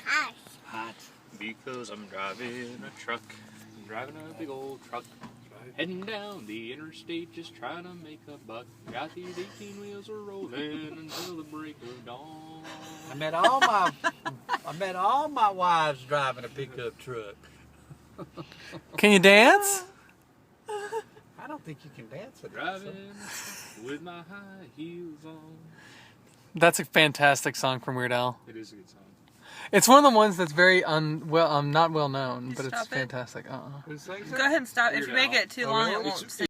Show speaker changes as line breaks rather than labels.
Hot.
Hot. Because I'm driving a truck. I'm driving a big old truck. Heading down the interstate just trying to make a buck. Got these 18 wheels are rolling until the break of dawn.
I met all my wives driving a pickup truck.
Can you dance?
I don't think you can dance with
Driving with my high heels on.
That's a fantastic song from Weird Al.
It is a good song.
It's one of the ones that's very not well known, but it's
stop it?
fantastic.
Go ahead and stop. If you make it too long, it won't sing.